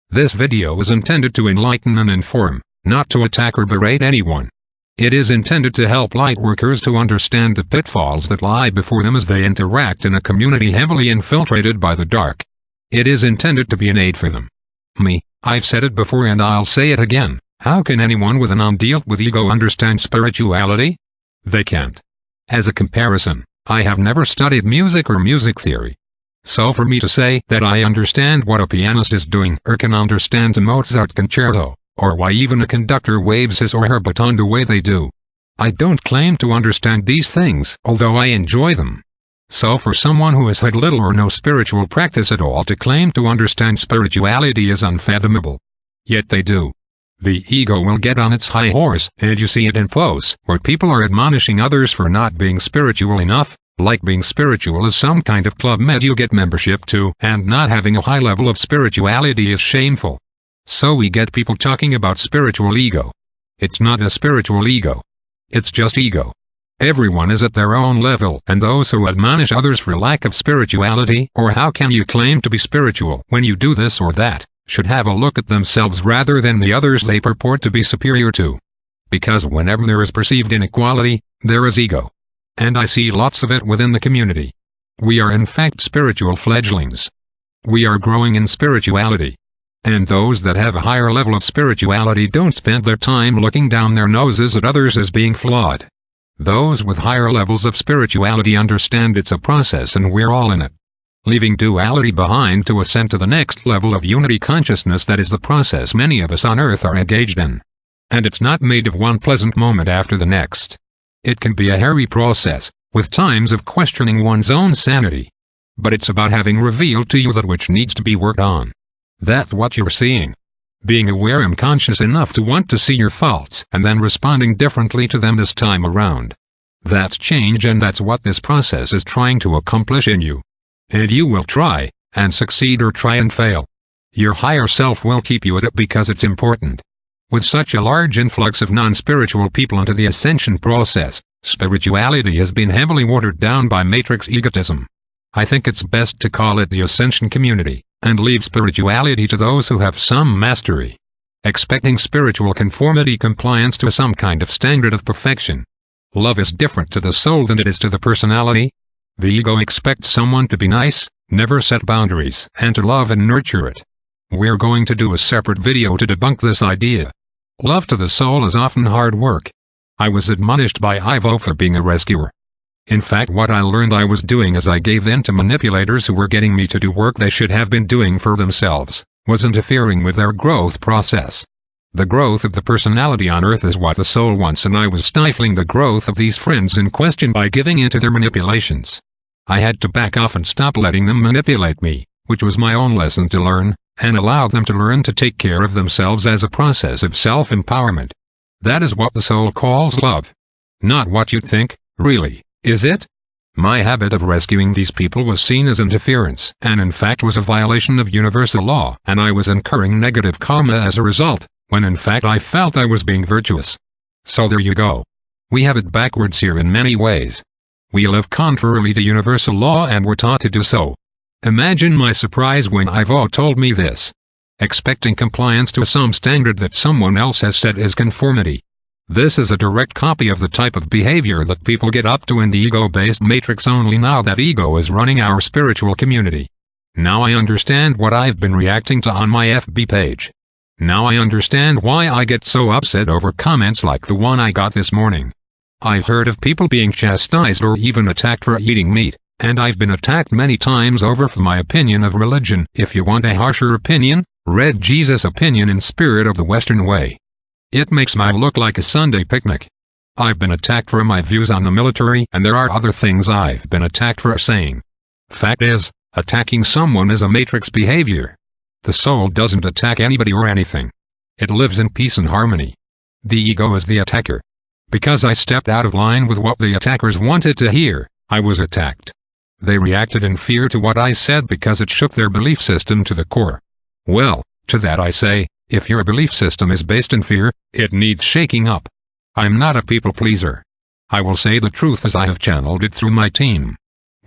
This video is intended to enlighten and inform, not to attack or berate anyone. It is intended to help lightworkers to understand the pitfalls that lie before them as they interact in a community heavily infiltrated by the dark. It is intended to be an aid for them. I've said it before and I'll say it again. How can anyone with an undealt with ego understand spirituality? They can't. As a comparison, I have never studied music or music theory. So for me to say that I understand what a pianist is doing or can understand a Mozart concerto, or why even a conductor waves his or her baton the way they do, I don't claim to understand these things, although I enjoy them. So for someone who has had little or no spiritual practice at all to claim to understand spirituality is unfathomable. Yet they do. The ego will get on its high horse, and you see it in posts where people are admonishing others for not being spiritual enough, like being spiritual is some kind of club med you get membership to, and not having a high level of spirituality is shameful. So we get people talking about spiritual ego. It's not a spiritual ego. It's just ego. Everyone is at their own level, and those who admonish others for lack of spirituality, or how can you claim to be spiritual when you do this or that, should have a look at themselves rather than the others they purport to be superior to. Because whenever there is perceived inequality, there is ego. And I see lots of it within the community. We are in fact spiritual fledglings. We are growing in spirituality. And those that have a higher level of spirituality don't spend their time looking down their noses at others as being flawed. Those with higher levels of spirituality understand it's a process and we're all in it. Leaving duality behind to ascend to the next level of unity consciousness, that is the process many of us on earth are engaged in. And it's not made of one pleasant moment after the next. It can be a hairy process, with times of questioning one's own sanity. But it's about having revealed to you that which needs to be worked on. That's what you're seeing. Being aware and conscious enough to want to see your faults and then responding differently to them this time around. That's change, and that's what this process is trying to accomplish in you. And you will try, and succeed or try and fail. Your higher self will keep you at it because it's important. With such a large influx of non-spiritual people into the ascension process, spirituality has been heavily watered down by matrix egotism. I think it's best to call it the ascension community, and leave spirituality to those who have some mastery. Expecting spiritual conformity compliance to some kind of standard of perfection. Love is different to the soul than it is to the personality. The ego expects someone to be nice, never set boundaries, and to love and nurture it. We're going to do a separate video to debunk this idea. Love to the soul is often hard work. I was admonished by Ivo for being a rescuer. In fact, what I learned I was doing as I gave in to manipulators who were getting me to do work they should have been doing for themselves, was interfering with their growth process. The growth of the personality on earth is what the soul wants, and I was stifling the growth of these friends in question by giving in to their manipulations. I had to back off and stop letting them manipulate me, which was my own lesson to learn, and allow them to learn to take care of themselves as a process of self-empowerment. That is what the soul calls love. Not what you'd think, really, is it? My habit of rescuing these people was seen as interference, and in fact was a violation of universal law, and I was incurring negative karma as a result, when in fact I felt I was being virtuous. So there you go. We have it backwards here in many ways. We live contrarily to universal law and were taught to do so. Imagine my surprise when Ivo told me this. Expecting compliance to some standard that someone else has set as conformity. This is a direct copy of the type of behavior that people get up to in the ego-based matrix, only now that ego is running our spiritual community. Now I understand what I've been reacting to on my FB page. Now I understand why I get so upset over comments like the one I got this morning. I've heard of people being chastised or even attacked for eating meat, and I've been attacked many times over for my opinion of religion. If you want a harsher opinion, read Jesus' opinion in Spirit of the Western Way. It makes my look like a Sunday picnic. I've been attacked for my views on the military, and there are other things I've been attacked for saying. Fact is, attacking someone is a matrix behavior. The soul doesn't attack anybody or anything. It lives in peace and harmony. The ego is the attacker. Because I stepped out of line with what the attackers wanted to hear, I was attacked. They reacted in fear to what I said because it shook their belief system to the core. Well, to that I say, if your belief system is based in fear, it needs shaking up. I'm not a people pleaser. I will say the truth as I have channeled it through my team.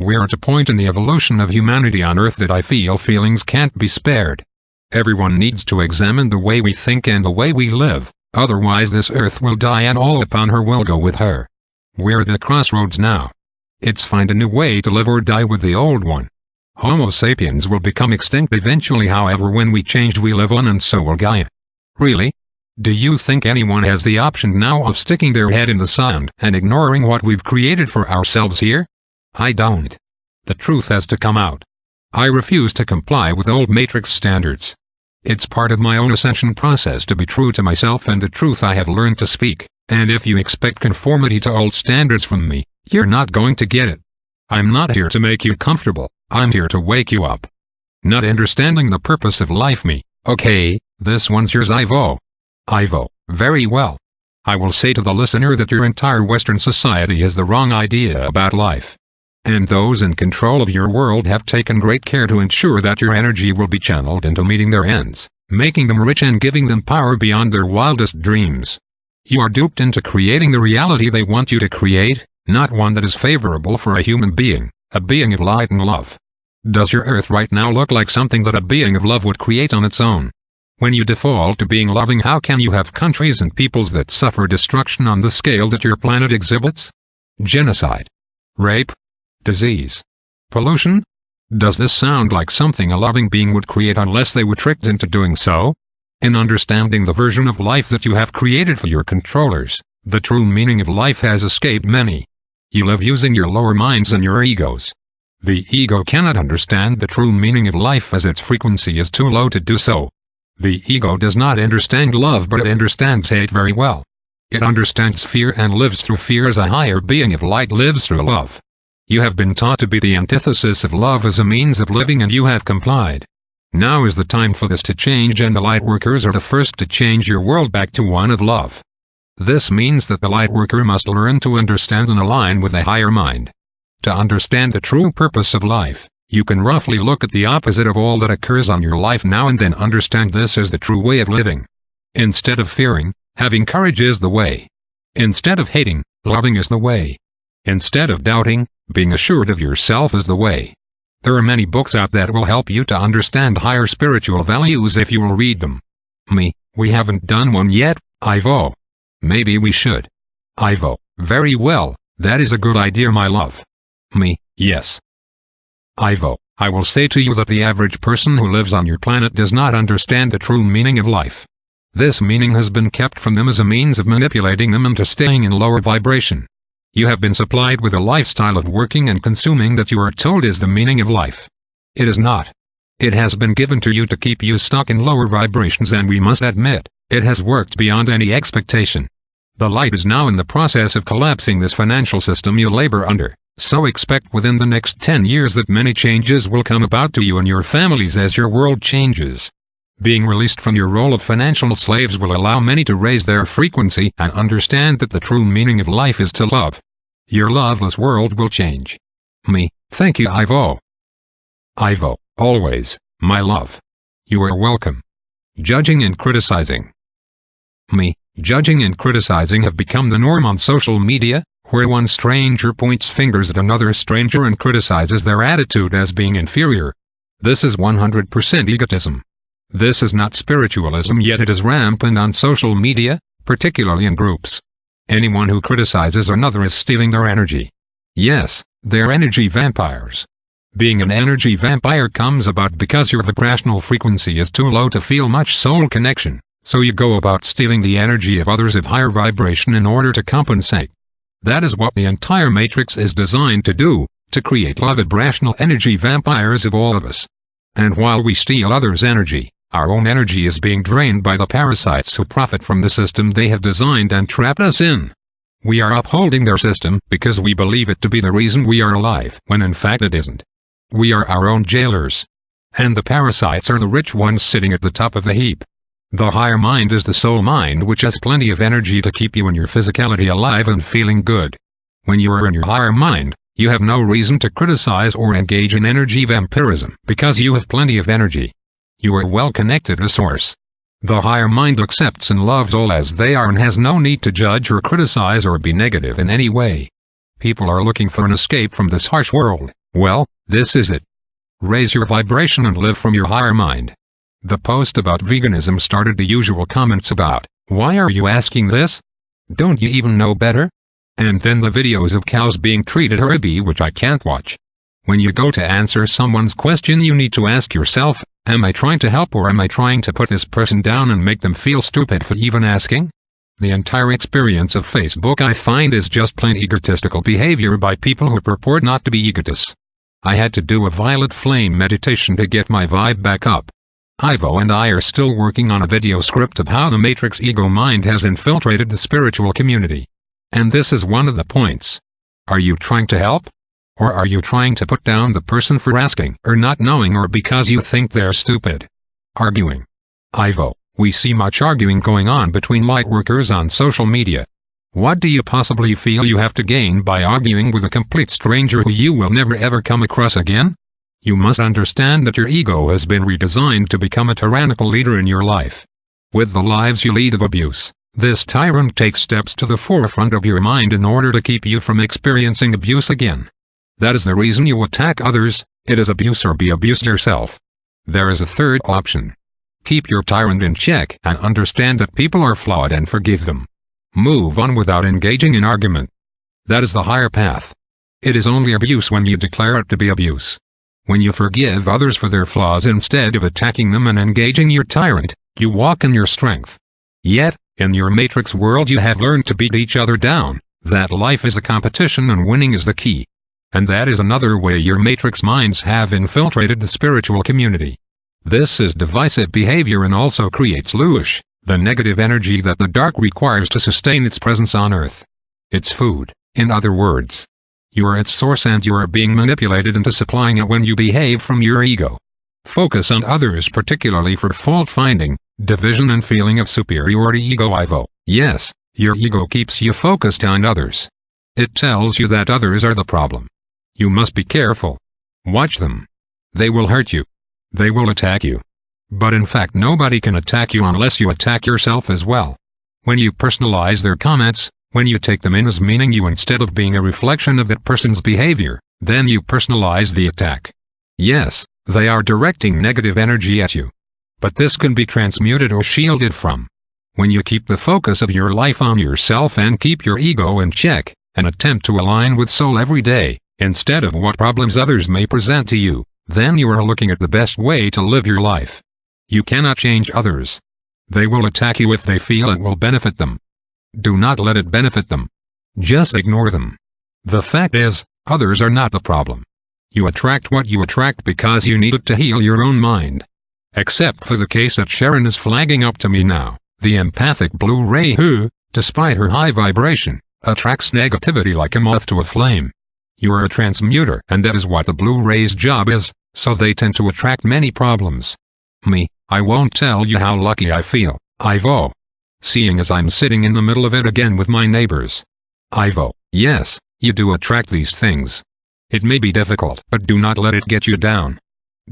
We're at a point in the evolution of humanity on Earth that I feel feelings can't be spared. Everyone needs to examine the way we think and the way we live, otherwise this earth will die and all upon her will go with her. We're at a crossroads now. It's find a new way to live or die with the old one. Homo sapiens will become extinct eventually, however when we change we live on and so will Gaia. Really? Do you think anyone has the option now of sticking their head in the sand and ignoring what we've created for ourselves here? I don't. The truth has to come out. I refuse to comply with old matrix standards. It's part of my own ascension process to be true to myself and the truth I have learned to speak, and if you expect conformity to old standards from me, you're not going to get it. I'm not here to make you comfortable, I'm here to wake you up. Not understanding the purpose of life me, okay, this one's yours Ivo. Ivo, very well. I will say to the listener that your entire Western society has the wrong idea about life. And those in control of your world have taken great care to ensure that your energy will be channeled into meeting their ends, making them rich and giving them power beyond their wildest dreams. You are duped into creating the reality they want you to create, not one that is favorable for a human being, a being of light and love. Does your earth right now look like something that a being of love would create on its own? When you default to being loving, how can you have countries and peoples that suffer destruction on the scale that your planet exhibits? Genocide. Rape. Disease. Pollution? Does this sound like something a loving being would create unless they were tricked into doing so? In understanding the version of life that you have created for your controllers, the true meaning of life has escaped many. You live using your lower minds and your egos. The ego cannot understand the true meaning of life as its frequency is too low to do so. The ego does not understand love, but it understands hate very well. It understands fear and lives through fear as a higher being of light lives through love. You have been taught to be the antithesis of love as a means of living and you have complied. Now is the time for this to change, and the lightworkers are the first to change your world back to one of love. This means that the lightworker must learn to understand and align with a higher mind. To understand the true purpose of life, you can roughly look at the opposite of all that occurs on your life now and then understand this as the true way of living. Instead of fearing, having courage is the way. Instead of hating, loving is the way. Instead of doubting, being assured of yourself is the way. There are many books out that will help you to understand higher spiritual values if you will read them. We haven't done one yet, Ivo. Maybe we should. Ivo, very well, that is a good idea my love. Yes. Ivo, I will say to you that the average person who lives on your planet does not understand the true meaning of life. This meaning has been kept from them as a means of manipulating them into staying in lower vibration. You have been supplied with a lifestyle of working and consuming that you are told is the meaning of life. It is not. It has been given to you to keep you stuck in lower vibrations, and we must admit, it has worked beyond any expectation. The light is now in the process of collapsing this financial system you labor under, so expect within the next 10 years that many changes will come about to you and your families as your world changes. Being released from your role of financial slaves will allow many to raise their frequency and understand that the true meaning of life is to love. Your loveless world will change. Thank you Ivo. Ivo, always, my love. You are welcome. Judging and criticizing. Judging and criticizing have become the norm on social media, where one stranger points fingers at another stranger and criticizes their attitude as being inferior. This is 100% egotism. This is not spiritualism, yet it is rampant on social media, particularly in groups. Anyone who criticizes another is stealing their energy. Yes, they're energy vampires. Being an energy vampire comes about because your vibrational frequency is too low to feel much soul connection, so you go about stealing the energy of others of higher vibration in order to compensate. That is what the entire matrix is designed to do, to create low vibrational energy vampires of all of us. And while we steal others' energy, our own energy is being drained by the parasites who profit from the system they have designed and trapped us in. We are upholding their system because we believe it to be the reason we are alive, when in fact it isn't. We are our own jailers. And the parasites are the rich ones sitting at the top of the heap. The higher mind is the soul mind, which has plenty of energy to keep you and your physicality alive and feeling good. When you are in your higher mind, you have no reason to criticize or engage in energy vampirism because you have plenty of energy. You are well connected to source. The higher mind accepts and loves all as they are and has no need to judge or criticize or be negative in any way. People are looking for an escape from this harsh world. Well, this is it. Raise your vibration and live from your higher mind. The post about veganism started the usual comments about, "Why are you asking this? Don't you even know better?" And then the videos of cows being treated horribly, which I can't watch. When you go to answer someone's question, you need to ask yourself, am I trying to help or am I trying to put this person down and make them feel stupid for even asking? The entire experience of Facebook, I find, is just plain egotistical behavior by people who purport not to be egotists. I had to do a violet flame meditation to get my vibe back up. Ivo and I are still working on a video script of how the Matrix ego mind has infiltrated the spiritual community. And this is one of the points. Are you trying to help? Or are you trying to put down the person for asking or not knowing, or because you think they're stupid? Arguing. Ivo, we see much arguing going on between lightworkers on social media. What do you possibly feel you have to gain by arguing with a complete stranger who you will never ever come across again? You must understand that your ego has been redesigned to become a tyrannical leader in your life. With the lives you lead of abuse, this tyrant takes steps to the forefront of your mind in order to keep you from experiencing abuse again. That is the reason you attack others. It is abuse or be abused yourself. There is a third option. Keep your tyrant in check and understand that people are flawed and forgive them. Move on without engaging in argument. That is the higher path. It is only abuse when you declare it to be abuse. When you forgive others for their flaws instead of attacking them and engaging your tyrant, you walk in your strength. Yet, in your Matrix world, you have learned to beat each other down, that life is a competition and winning is the key. And that is another way your Matrix minds have infiltrated the spiritual community. This is divisive behavior and also creates lush, the negative energy that the dark requires to sustain its presence on Earth. Its food, in other words. You are its source and you are being manipulated into supplying it when you behave from your ego. Focus on others, particularly for fault-finding, division and feeling of superiority. Ego Ivo. Yes, your ego keeps you focused on others. It tells you that others are the problem. You must be careful. Watch them. They will hurt you. They will attack you. But in fact, nobody can attack you unless you attack yourself as well. When you personalize their comments, when you take them in as meaning you instead of being a reflection of that person's behavior, then you personalize the attack. Yes, they are directing negative energy at you. But this can be transmuted or shielded from. When you keep the focus of your life on yourself and keep your ego in check, and attempt to align with soul every day, instead of what problems others may present to you, then you are looking at the best way to live your life. You cannot change others. They will attack you if they feel it will benefit them. Do not let it benefit them. Just ignore them. The fact is, others are not the problem. You attract what you attract because you need it to heal your own mind. Except for the case that Sharon is flagging up to me now, the empathic blue ray who, despite her high vibration, attracts negativity like a moth to a flame. You are a transmuter, and that is what the blue ray's job is, so they tend to attract many problems. Me, I won't tell you how lucky I feel, Ivo. Seeing as I'm sitting in the middle of it again with my neighbors. Ivo, yes, you do attract these things. It may be difficult, but do not let it get you down.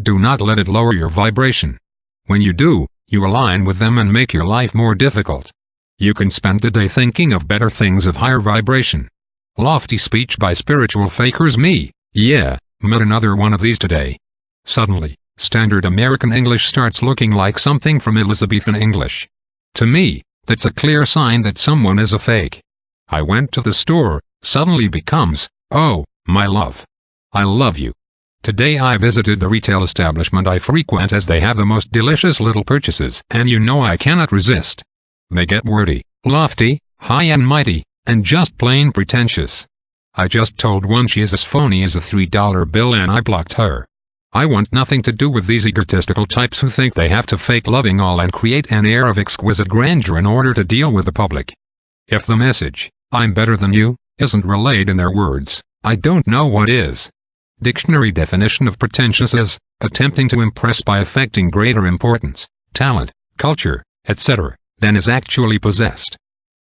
Do not let it lower your vibration. When you do, you align with them and make your life more difficult. You can spend the day thinking of better things of higher vibration. Lofty speech by spiritual fakers. Me, yeah, met another one of these today. Suddenly, standard American English starts looking like something from Elizabethan English. To me, that's a clear sign that someone is a fake. I went to the store, suddenly becomes, oh, my love. I love you. Today I visited the retail establishment I frequent as they have the most delicious little purchases, and you know I cannot resist. They get wordy, lofty, high and mighty, and just plain pretentious. I just told one she is as phony as a $3 bill and I blocked her. I want nothing to do with these egotistical types who think they have to fake loving all and create an air of exquisite grandeur in order to deal with the public. If the message, I'm better than you, isn't relayed in their words, I don't know what is. Dictionary definition of pretentious is, attempting to impress by affecting greater importance, talent, culture, etc., than is actually possessed.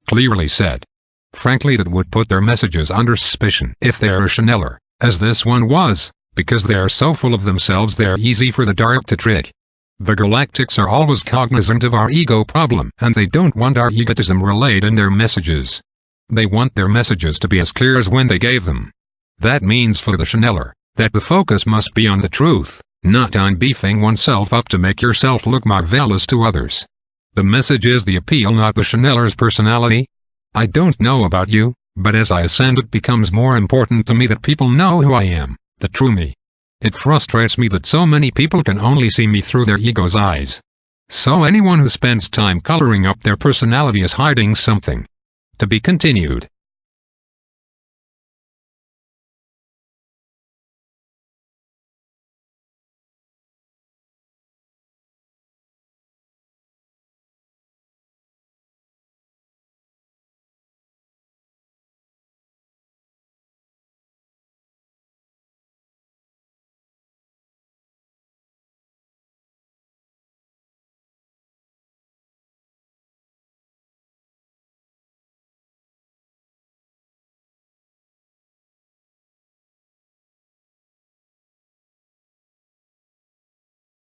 Clearly said. Frankly, that would put their messages under suspicion if they are a channeler, as this one was. Because they are so full of themselves they are easy for the dark to trick. The galactics are always cognizant of our ego problem and they don't want our egotism relayed in their messages. They want their messages to be as clear as when they gave them. That means for the channeler, that the focus must be on the truth, not on beefing oneself up to make yourself look marvelous to others. The message is the appeal, not the Channeler's personality. I don't know about you, but as I ascend it becomes more important to me that people know who I am, the true me. It frustrates me that so many people can only see me through their ego's eyes. So anyone who spends time coloring up their personality is hiding something. To be continued.